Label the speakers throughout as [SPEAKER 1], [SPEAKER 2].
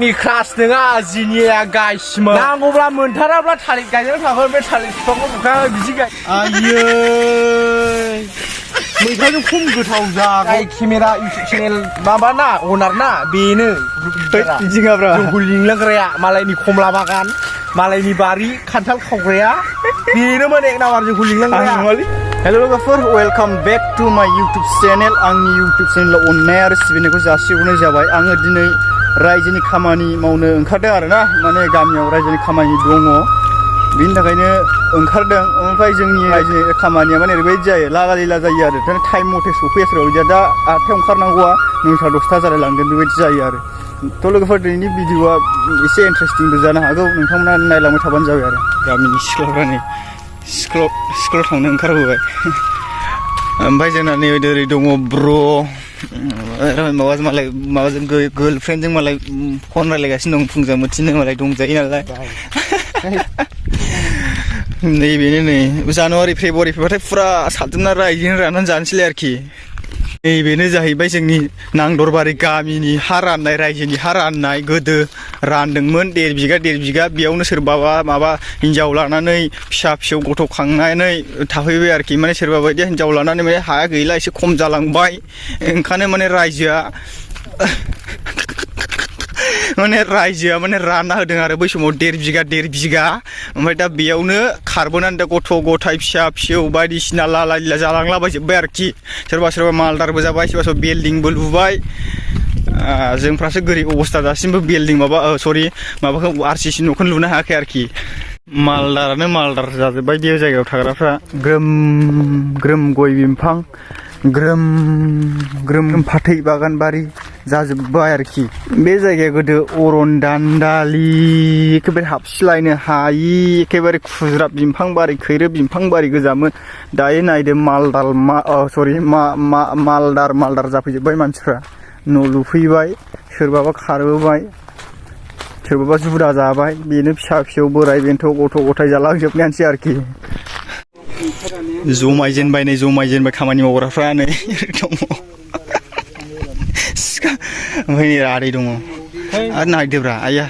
[SPEAKER 1] नि क्लास नङा जिनिया गायसिमोन नांगौब्ला मोनथाराब्ला थालिर गायनो थांगोन बे थालिर बिफांखौ बुखा बिदि गाय आयै मैथाजों खम गोथाव जागोन केमेरा इउटुब चेनेल माबाना अनार ना बेनो
[SPEAKER 2] बिदिङाब्रा
[SPEAKER 1] जोंखौ लिंलांग्राया मालायनि खमला बागान मालायनि बारि खान्थाल खावग्राया बेनोमोन एक नाम्बार जोंखौ लिंलांग्राया
[SPEAKER 2] हेल' लोगोफोर वेलकाम बेक टु माय इउटुब चेनेल आंनि इउटुब चेनेलाव अननाय आरो सिबिनायखौ जासिहरनाय जाबाय आङो दिनै रायजोनि खामानि मावनो ओंखारदों आरोना माने गामियाव रायजोनि खामानि दङ बिनि थाखायनो ओंखारदों ओमफ्राय जोंनि रायजोनि खामानिया माने ओरैबायदि जायो लागा लिला जायो आरो टाइम मथे सफैयासै बिदिया दा 8टायाव ओंखारनांगौआ 9टा 10टा जालायलांगोन बेबायदि जायो आरो थ' लोगोफोर दिनैनि भिडिअआ एसे इन्टारेस्टिंबो जानो हागौ नोंथांमोना नायलांबाय थाबानो जाबाय आरो गामिनि सिख्लाफ्रा नै स्कुलाव थांनो ओंखारबोबाय ओमफ्राय जोंना नै ओरै दङ ब्र' माबाजों मालाय माबाजों गार्लफ्रेन्डजों मालाय फन रायलायगासिनो दं फुंजा मोथिनो मालाय दंजायो नालाय नैबेनो नै जानुवारि फेब्रुवारि फैबाथाय फुरा साबजोबना रायजों राननानै जानोसैलाय आरोखि नैबेनो जाहैबाय जोंनि नांदरबारि गामिनि हा राननाय रायजोनि हा राननाय गोदो रानदोंमोन 1.5 बिगा बेयावनो सोरबाबा माबा हिन्जाव लानानै फिसा फिसौ गथ' खांनानै थाफैबाय आरोखि माने सोरबा बायदिया हिन्जाव लानानै माने हाया गैला एसे खम जालांबाय ओंखायनो माने रायजोआ माने रानना होदों आरो बै समाव 1.5 बिगा ओमफ्राय दा बेयावनो खारबोनानै दा गथ' गथाय फिसा फिसौ बायदिसिना लाला लिला जालांलाबायजोब्बाय आरोखि सोरबा मालदारबो जाबाय सोरबा बिल्डिंबो लुबाय जोंफ्रासो गोरिब अबस्था दासिमबो बिल्डिं माबाखौ RCC न'खौनो लुनो हायाखै आरोखि मालदारानो मालदार जाजोब्बाय बे जायगायाव थाग्राफ्रा ग्रोम ग्रोम गय बिफां ग्रोम ग्रोम फाथै बागान बारि जाजोब्बाय आरोखि बे जायगाया गोदो अरन दान्दालि एखेबारे हाबसिलायनो हायि एखेबारे खुज्राब बिफां बारि खैरो बिफां बारि गोजामोन दायो नायदो मालदार जाफैजोब्बाय मानसिफ्रा न' लुफैबाय सोरबाबा खारबोबाय सोरबाबा जुदा जाबाय बेनो फिसा फिसौ बोराय बेन्थ' गथ' गथाय जालांजोबनायानोसै आरोखि जमायजेनबाय खामानि मावग्राफ्रा नै दङ ओमफ्राय नै आदै दङ आरो नायदोब्रा आइया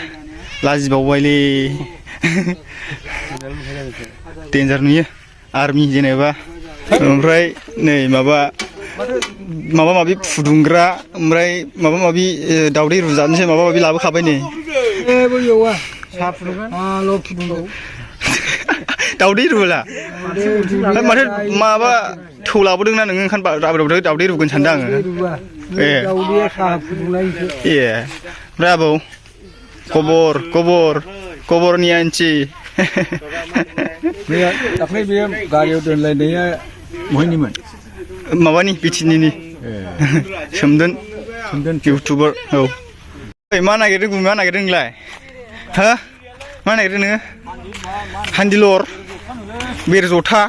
[SPEAKER 2] लाजिबावबायलै देन्जार नुयो आर्मि जेनेबा ओमफ्राय नै माबा माबि फुदुंग्रा ओमफ्राय माबा माबि दावदै रुजानोसै माबा माबि लाबोखाबाय नै दावदै रुला माथो माबा थौ लाबोदोंना नोङो ओंखायनो दावदै रुगोन सानदों आङो ओमफ्राय आबौ खबरनि आनसि
[SPEAKER 3] दाख्लै बे गारियाव दोनलायनाया बहायनिमोन
[SPEAKER 2] माबानि बिटिनिनि सोमदोन इउटुबार औ मा नागिरदों नोंलाय हो मा नागिरदों नोङो हान्दिलर बेरे जथा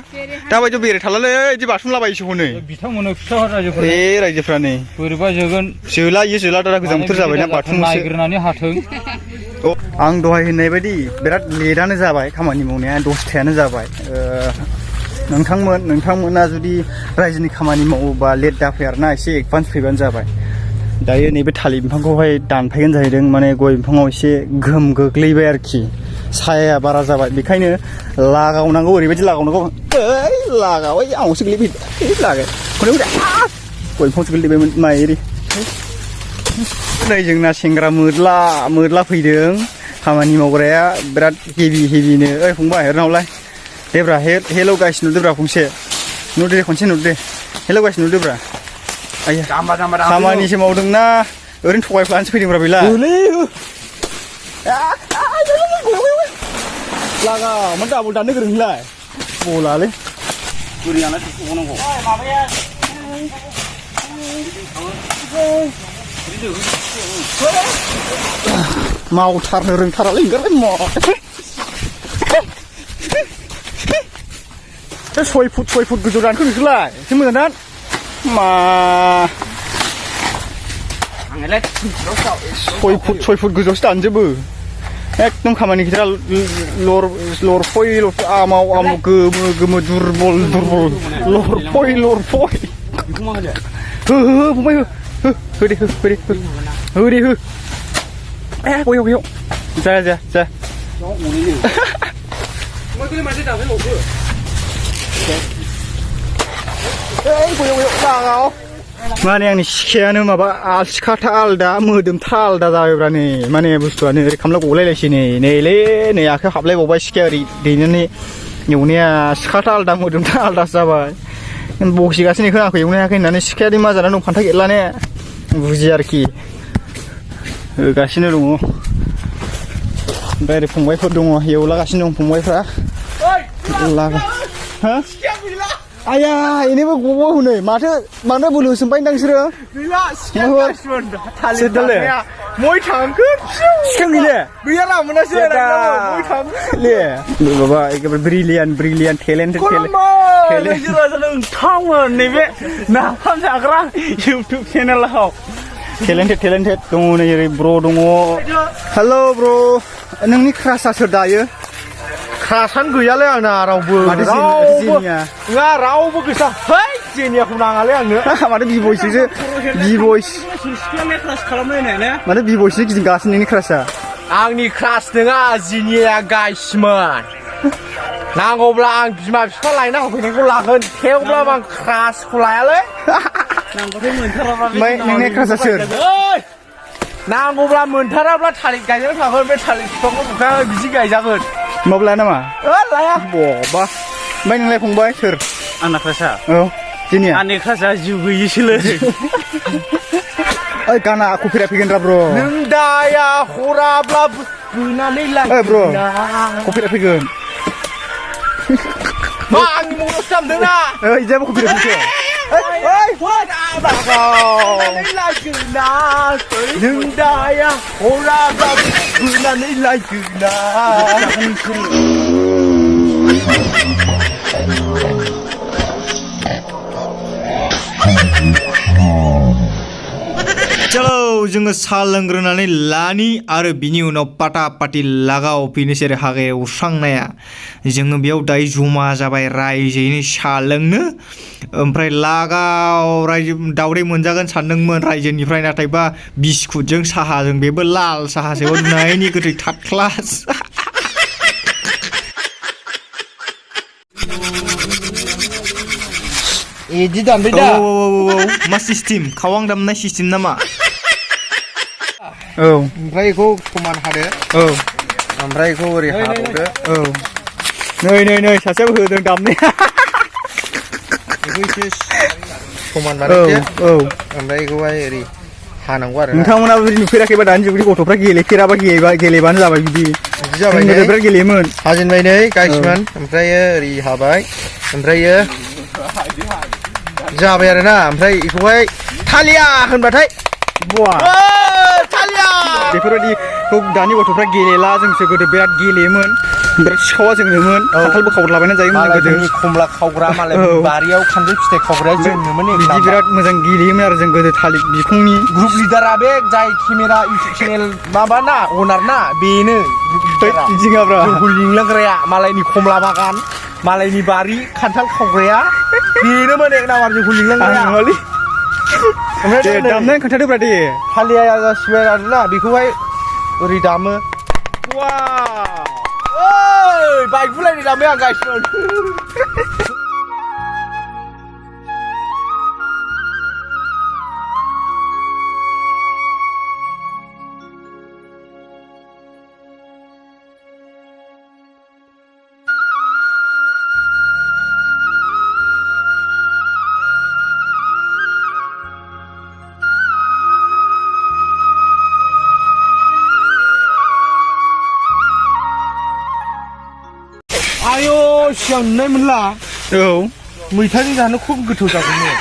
[SPEAKER 2] दाबायदियाव बेरे थालालै बिदि बाथुमलाबायोसो हनै
[SPEAKER 3] बिथांमोना खिथाहर
[SPEAKER 2] रायजोफ्रा नै
[SPEAKER 3] बोरैबा
[SPEAKER 2] जोला दा गोजां बोथोर जाबायना बाथुमसो
[SPEAKER 3] नागिरनानै हाथों
[SPEAKER 2] आं दहाय होननाय बायदि बिराद लेटआनो जाबाय खामानि मावनाया 10टायानो जाबाय नोंथांमोना जुदि रायजोनि खामानि मावोबा लेट दाफै आरोना एसे एडभान्स फैबानो जाबाय दायो नैबे थालिर बिफांखौहाय दानफायगोन जाहैदों माने गय बिफाङाव एसे गोहोम गोग्लैबाय आरोखि सायाया बारा जाबाय बेखायनो लागावनांगौ ओरैबायदि लागावनांगौ लागावबाय आंनावसो गोलैफैबाय लागाय गय बिफाङावसो गोलैबायमोन माइरि नै जोंना सेंग्रा मोदला फैदों खामानि मावग्राया बिराद हेभिनो फंबाय ओरनावलाय देब्रा हेल' गाइस नुदोब्रा खनसे नुदो हेल' गाइस नुदोब्रा आइया खामानिसो मावदोंना ओरैनो थगायफ्लानोसो फैदोंब्रा बेला लागा मा डाबल दाननो गोरों नोंलाय बलालै बोरैयालाय थगावनांगौ मावथारनो रोंथारालै ओंखारबाय 6 फुट गोजौ दानखौ नोंसोरलाय एसे मोजां दान मा 6 फुट गोजौसो दानजोबो एकदम खामानि गिदिरा लरफय आमाव गोमो दुरबल लरफय हो फंबाय हो दे गयाव जाया जा माने आंनि सिखायानो माबा सिखाथा आलदा मोदोमथा आलदा जाबायब्रा नै माने बुस्थुआनो ओरै खामला गलायलायसै नैलै नै आखायाव हाबलायबावबाय सिखाया ओरै दैनानै एवनाया सिखाथा आलदा मोदोमथा आलदासो जाबाय बखिगासिनो खोनाखौ एवनो हायाखै होननानै सिखाया मा जानानै दं फान्था गेटलाने बुजिया आरोखि होगासिनो दङ ओमफ्राय ओरै फंबायफोर दङ एवलागासिनो दं फंबायफ्रा हा आया इनिबो गबो हनै माथो बांद्राय बोलो होसोमबाय नोंदां बिसोरो
[SPEAKER 1] गैला सिखांगासिमोन थालिर मय थांखो
[SPEAKER 2] सिखां गैले
[SPEAKER 1] गैया लामोनासो मय थांखो
[SPEAKER 2] ले बाबा एकेबारे ब्रिलियान टेलेन्टेड
[SPEAKER 1] नोंथांमोन नैबे नाफाम जाग्रा इउटुब चेनेलाव
[SPEAKER 2] टेलेन्टेड दङ नै ओरै ब्र दङ हेल' ब्र नोंनि क्रासआ सोर दायो
[SPEAKER 1] क्रासानो गैयालै आंना रावबो नङा रावबो गैया है जेनियाखौ नाङालै आंनो
[SPEAKER 2] माथो बिबयसो माथो बिबयसो गिदिंगासिनो नोंनि क्रासआ
[SPEAKER 1] आंनि क्रास नङा जिनिया गाइसमोन नांगौब्ला आं बिमा बिफा लायना होफैनायखौ लागोन थेवब्लाबो आं क्रासखौ लायालै
[SPEAKER 2] नोंनि क्रासआ सोर
[SPEAKER 1] नांगौब्ला मोनथाराब्ला थालिर गायनानै थागोन बे थालिर बिफांखौ बुखाङो बिदि गायजागोन
[SPEAKER 2] माबा लाया नामा
[SPEAKER 1] लाया
[SPEAKER 2] बबा ओमफ्राय नोंलाय फंबाय सोर
[SPEAKER 1] आंना क्रासआ
[SPEAKER 2] औ जेनिया
[SPEAKER 1] आंनि क्रासआ जिउ गैयिसोलै
[SPEAKER 2] ओइ गाना कफिरा फैगोनरा ब्र
[SPEAKER 1] नों दाया हराब्ला बुनानै लाय
[SPEAKER 2] ब्र कफिरा फैगोन
[SPEAKER 1] मा आंनि मबाइलसो दामदोंना
[SPEAKER 2] ओइ जेबो कफिरा फैगोन
[SPEAKER 1] नों दाया हराब्ला बुनानै लायगोना
[SPEAKER 2] चलो जोङो साहा लोंग्रोनानै लानि आरो बिनि उनाव पाटा पाटि लागाव फैनोसै आरो हाग्रा एवस्रांनाया जोङो बेयाव दायो जमा जाबाय रायजोयैनो साहा लोंनो ओमफ्राय लागाव रायजो दावदै मोनजागोन सानदोंमोन रायजोनिफ्राय नाथायबा बिस्कुटजों साहाजों बेबो लाल साहासो नायनि गोदै थार्ड क्लास
[SPEAKER 1] इदि दामबाय दा
[SPEAKER 2] मा सिस्टेम खावां दामनाय सिस्टेम नामा औ
[SPEAKER 1] ओमफ्राय बेखौ समान हादो
[SPEAKER 2] औ
[SPEAKER 1] ओमफ्राय बेखौ ओरै हाबावदो
[SPEAKER 2] औ नै सासेयाबो होदों दामनाया
[SPEAKER 1] बेखौ एसे समान बानायदो
[SPEAKER 2] औ
[SPEAKER 1] ओमफ्राय बेखौहाय ओरै हानांगौ आरो
[SPEAKER 2] नोंथांमोना बिदि नुफेराखैबा दानि जुगनि गथ'फ्रा गेलेफेराबा गेलेबानो जाबाय बिदि
[SPEAKER 1] जाबाय
[SPEAKER 2] गोदोफ्रा गेलेयोमोन
[SPEAKER 1] हाजेनबाय नै गाइसमोन ओमफ्राय ओरै हाबाय ओमफ्राय जाबाय आरोना ओमफ्राय बेखौहाय थालिया होनबाथाय थालिया
[SPEAKER 2] बेफोरबायदिखौ दानि गथ'फ्रा गेलेला जोंसो गोदो बिराद गेलेयोमोन बिराद सिखावा जोंनोमोन खान्थालबो खावलाबायनानै जायोमोन गोदो
[SPEAKER 1] खमला खावग्रा मालाय बारियाव खान्थाल फिथाइ खावग्राया जोंनोमोन
[SPEAKER 2] बिदि बिराद मोजां गेलेयोमोन आरो जों गोदो थालिर बिखुंनि
[SPEAKER 1] ग्रुप लिडारा बे जाय केमेरा इउटुब चेनेल माबाना अनार ना बेनो
[SPEAKER 2] जिङाब्रा
[SPEAKER 1] जोंखौ लिंलांग्राया मालायनि खमला बागान मालायनि बारि खान्थाल खावग्राया बेनोमोन एक नाम्बार जोंखौ लिंलांग्राया
[SPEAKER 2] दे दामनानै खोन्थादोब्रा दे
[SPEAKER 1] थालिया जासिबाय आरोना बेखौहाय ओरै दामो बाइक बुलायनो दामबाय आं गाइसमोन आयो सिगां नुनाय मोनला
[SPEAKER 2] औ
[SPEAKER 1] मैथाजों जानो खुब गोथाव जागौमोन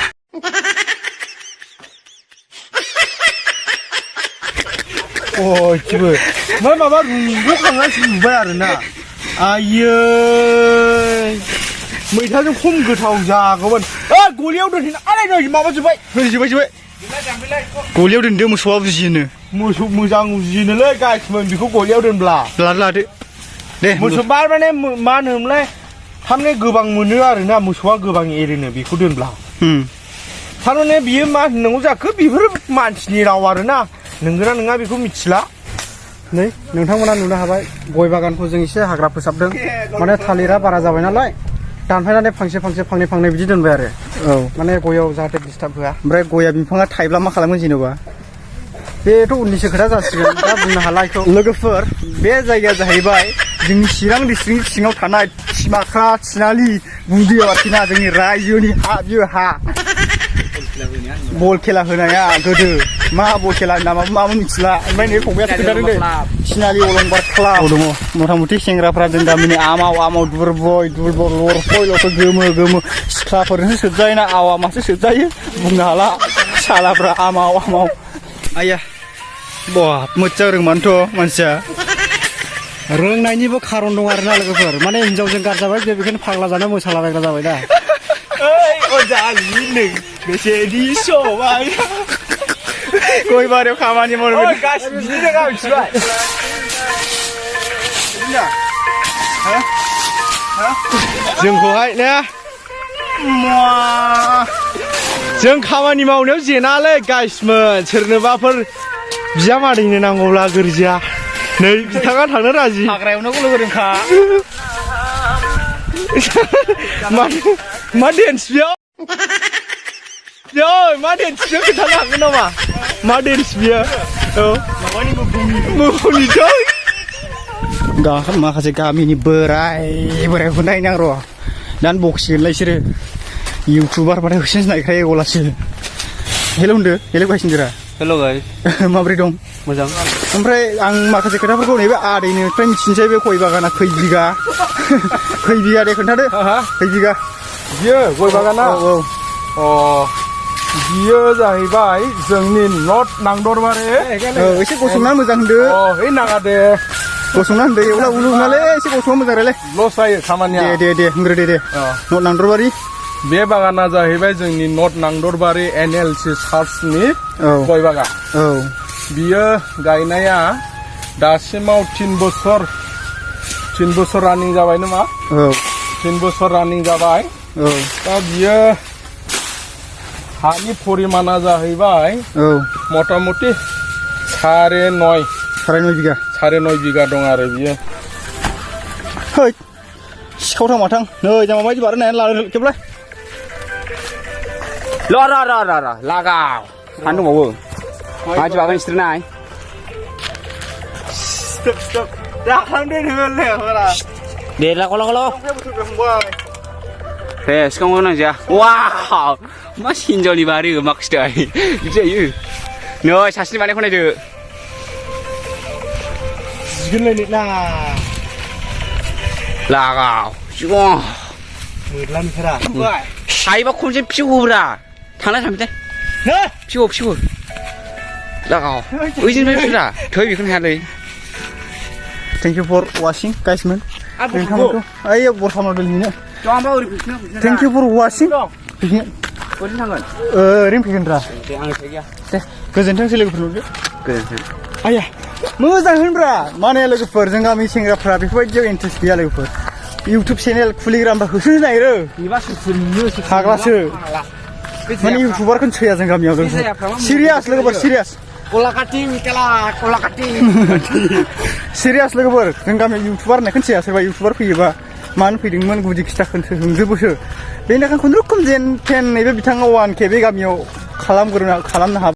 [SPEAKER 1] इदिबो ओमफ्राय माबा रुंग'खांनानैसो नुबाय आरोना आयै मैथाजों खम गोथाव जागौमोन गलियाव दोनहैनो आलाय नै माबा जोब्बाय
[SPEAKER 2] जोबाय गलियाव दोनदो मोसौआ बुजियोनो
[SPEAKER 1] मोसौ मोजां उजिनोलै गाइसमोन बेखौ गलियाव दोनब्ला
[SPEAKER 2] लादो दे
[SPEAKER 1] मोसौ बार माने मा होनोमोनलाय थारमाने गोबां मोनो आरोना मोसौआ गोबां एरोनो बेखौ दोनब्ला थारमाने बियो मा होननांगौ जाखो बेफोर मानसिनि राव आरोना नंगौना नङा बेखौ मिथिला
[SPEAKER 2] नै नोंथांमोना नुनो हाबाय गय बागानखौ जों एसे हाग्रा फोसाबदों माने थालिरा बारा जाबाय नालाय दानफायनानै फांसे फांनै बिदि दोनबाय आरो औ माने गयाव जाहाथे डिस्टार्ब होआ ओमफ्राय गया बिफाङा थाइब्ला मा खालामगोन जेनेबा बेथ' उननिसो खोथा जासिगोन दा बुंनो हाला बेखौ लोगोफोर बे जायगाया जाहैबाय जोंनि चिरां डिस्ट्रिक्टनि सिङाव थानाय थिमाख्रा थिनालि गुदियाव आरोखिना जोंनि रायजोनि हा बियो हा बल खेला होनाया गोदो मा बल खेला नामाबो माबो मिथिला ओमफ्राय नै फंबाया खोन्थादों दे थिनालि अलंबार क्लाब दङ मथा मथि सेंग्राफ्रा जों गामिनि आमाव दुरबय लरफयल'थ' गोमो सिख्लाफोरजोंसो सोबजायो ना आवा मासो सोबजायो बुंनो हाला सालाफ्रा आमाव आया बहा मोजां रोंमानोथ' मानसिया रोंनायनिबो खारन दं आरोना लोगोफोर माने हिनजावजों गारजाबाय बेखायनो फाग्ला जानो मोसालाबायग्रा जाबाय दा बेसेदि सबाय गय बारियाव खामानि मावनो
[SPEAKER 1] जोंखौहाय ने जों खामानि मावनायाव जेनालै गाइसमोन सोरनोबाफोर बिजामादैनो नांगौब्ला गोरजिया नै बिथाङा थांनो राजि
[SPEAKER 2] हाग्रायावनो लोगो रोंखा
[SPEAKER 1] मा डेन्स बेयाव मा डेन्स बेयाव खोन्थानो हागोन नामा मा डेन्स बियो औ मोफौनिथ'
[SPEAKER 2] दा माखासे गामिनि बोरायखौ नायनां र' दान बखिगोनलाय बिसोरो इउटुबार बाथाय होसिनसो नायखायो गलासो हेल' होनदो हेल' गायसिनजोरा
[SPEAKER 1] हेल' गाइस
[SPEAKER 2] माब्रै दं
[SPEAKER 1] मोजां
[SPEAKER 2] ओमफ्राय आं माखासे खोथाफोरखौ नैबे आदैनिफ्राय मिथिनोसै बे गय बागाना खै बिगा दे खोन्थादो खै बिगा
[SPEAKER 3] बियो गय बागाना
[SPEAKER 2] औ
[SPEAKER 3] अ बियो जाहैबाय जोंनि नर्थ नांदरबारि
[SPEAKER 2] एसे गसंना मोजां होनदो
[SPEAKER 3] है नाङा दे
[SPEAKER 2] गसंना होनदो एवला उलु नालाय एसे गसंना मोजां रायलाय
[SPEAKER 3] लस जायो खामानिया
[SPEAKER 2] दे होनग्रो दे नर्थ नांदरबारि
[SPEAKER 3] बे बागाना जाहैबाय जोंनि नर्थ नांदरबारि NLC चार्चनि गय बागान
[SPEAKER 2] औ
[SPEAKER 3] बियो गायनाया दासिमाव 3 बोसोर रानिं जाबाय नामा
[SPEAKER 2] औ
[SPEAKER 3] 3 बोसोर रानिं जाबाय
[SPEAKER 2] औ
[SPEAKER 3] दा बियो हानि परिमाना जाहैबाय
[SPEAKER 2] औ
[SPEAKER 3] मथा मथि 9.5 बिगा दं आरो बियो
[SPEAKER 2] है सिखावथां माथां नै जामा बायदि बारनानै लानो खेबलाय
[SPEAKER 4] र लागाव सान दंबावो मानसि बागान सिथ्रनाय
[SPEAKER 2] स्टप जाखांदो नोङो लेखा
[SPEAKER 4] दे लागाव हे सिगाङाव नांजाया वाव मा हिन्जावनि बारि माखासे बिदि जायो नै सासेनि बानायखौ नायदो
[SPEAKER 2] जिगोनलायनो ना
[SPEAKER 4] लागाव
[SPEAKER 2] मोरलानिफ्रा
[SPEAKER 4] हायोबा खनसे फिगौब्रा थांना थांफिनदे फिगौ लागाव ओइजोंनिफ्राय फिरा थै बेखौनो हायालै
[SPEAKER 2] थेंक इउ फर वाचिं गाइसमोन नोंथांमोनखौ ओइ बरखामाव दोनहैनो थेंक इउ फर वाचिं फैगोन
[SPEAKER 4] ओरैनो थांगोन
[SPEAKER 2] ओरैनो फैगोन रा
[SPEAKER 4] दे आंनि फै गैया
[SPEAKER 2] दे गोजोन्थोंसै लोगोफोर नुदो
[SPEAKER 4] गोजोन्थों
[SPEAKER 2] आया मोजां होनब्रा माने लोगोफोर जों गामि सेंग्राफ्रा बेफोरबायदियाव इन्टारेस्ट गैया लोगोफोर इउटुब चेनेल खुलिग्राफ्रा होसोनो नागिरो हाग्लासो माने इउटुबारखौनो सैया जों गामियाव सिरियास लोगोफोर सिरियास सिरियास लोगोफोर जों गामियाव इउटुबार होननायखौनो सैया सोरबा इउटुबार फैयोबा मानो फैदोंमोन गुदि खिथा सोंजोबोसो बेनि थाखाय खुनुरुखुम जेन थेन नैबे बिथाङा 1K बे गामियाव खालामनो हाबाय